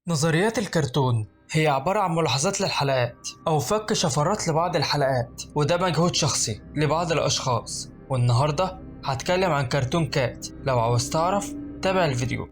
نظريات الكرتون هي عبارة عن ملاحظات للحلقات أو فك شفرات لبعض الحلقات، وده مجهود شخصي لبعض الأشخاص. والنهاردة هتكلم عن كرتون كات. لو عاوز تعرف تابع الفيديو.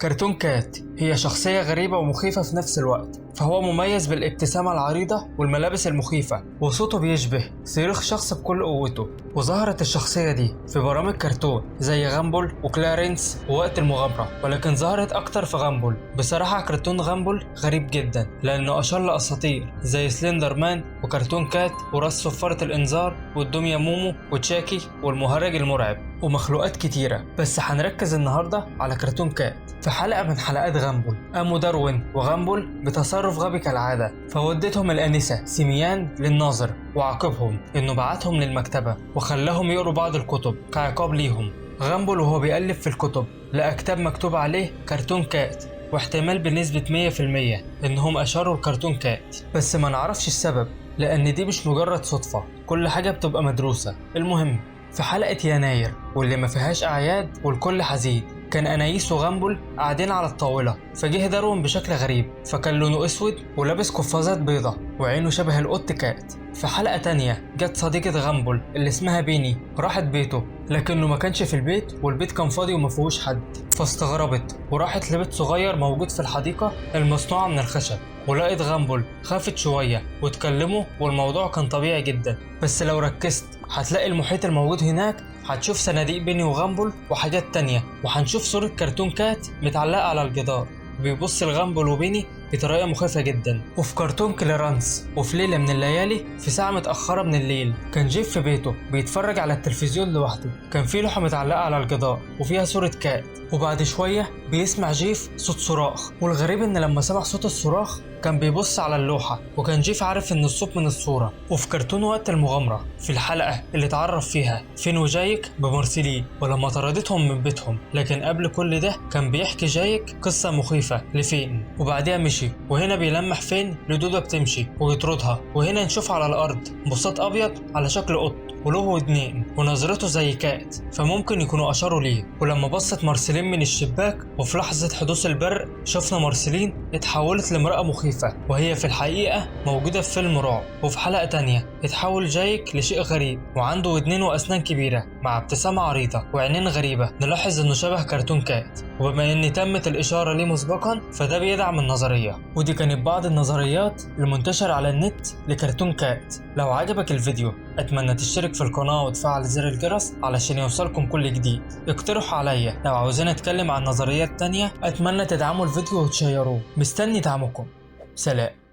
كرتون كات هي شخصية غريبة ومخيفة في نفس الوقت، فهو مميز بالابتسامة العريضة والملابس المخيفة، وصوته بيشبه صريخ شخص بكل قوته. وظهرت الشخصية دي في برامج كرتون زي غامبول وكلارنس ووقت المغامرة، ولكن ظهرت أكتر في غامبول. بصراحة كرتون غامبول غريب جدا لأنه أشار لأساطير زي سلندر مان وكرتون كات وراس صفارة الإنذار والدمية مومو وتشاكي والمهرج المرعب ومخلوقات كتيرة. بس هنركز النهاردة على كرتون كات. في حلقة من حلقات غامبول قاموا داروين وغامبول بتصرف غبي كالعادة، فودتهم الآنسة سيميان للناظر وعاقبهم إنه بعتهم للمكتبة وخلاهم يقروا بعض الكتب كعقاب ليهم. غامبول وهو بيقلب في الكتب لقى كتاب مكتوب عليه كرتون كات، واحتمال بنسبة 100% إنهم أشاروا الكرتون كات، بس ما نعرفش السبب لأن دي مش مجرد صدفة، كل حاجة بتبقى مدروسة. المهم، في حلقة يناير واللي ما فيهاش أعياد والكل حزين، كان أنايس وغامبول قاعدين على الطاولة، فجه داروين بشكل غريب، فكان لونه أسود ولابس قفازات بيضة وعينه شبه القط كات. في حلقة تانية جت صديقة غامبول اللي اسمها بيني، راحت بيته لكنه ما كانش في البيت والبيت كان فاضي وما فيهوش حد، فاستغربت وراحت لبيت صغير موجود في الحديقة المصنوعة من الخشب، ولقيت غامبول. خافت شوية واتكلموا والموضوع كان طبيعي جدا، بس لو ركزت هتلاقي المحيط الموجود هناك، هتشوف صناديق بيني وغامبول وحاجات تانية، وهنشوف صورة كرتون كات متعلقة على الجدار بيبص لغامبول وبيني بطريقة مخيفة جدا. وفي كرتون كليرانس وفي ليلة من الليالي في ساعة متأخرة من الليل، كان جيف في بيته بيتفرج على التلفزيون لوحده، كان في لوحة متعلقة على الجدار وفيها صورة كات، وبعد شوية بيسمع جيف صوت صراخ، والغريب ان لما سمع صوت الصراخ كان بيبص على اللوحة، وكان جيف عارف ان الصوت من الصورة. وفي كرتون وقت المغامرة في الحلقة اللي اتعرف فيها فين وجايك بمرسلين ولما طردتهم من بيتهم، لكن قبل كل ده كان بيحكي جايك قصة مخيفة لفين، وبعدها مشي، وهنا بيلمح فين لدودة بتمشي ويطردها، وهنا نشوف على الأرض بساط أبيض على شكل قط وله ودنين ونظرته زي كات، فممكن يكونوا أشاروا ليه. ولما بصت مارسيلين من الشباك وفي لحظة حدوث البرق شفنا مارسيلين اتحولت لامرأة مخيفة، وهي في الحقيقة موجودة في فيلم رعب. وفي حلقة تانية اتحول جايك لشيء غريب وعنده ودنين وأسنان كبيرة مع ابتسامة عريضة وعينين غريبة، نلاحظ انه شبه كرتون كات، وبما ان تمت الإشارة ليه مسبقا فده بيدعم النظرية. ودي كانت بعض النظريات المنتشرة على النت لكرتون كات. لو عجبك الفيديو اتمنى تشترك في القناة وتفعل زر الجرس علشان يوصلكم كل جديد. اقترحوا عليا لو عاوزين اتكلم عن نظريات تانية، اتمنى تدعموا الفيديو وتشيروه. مستني دعمكم. سلام.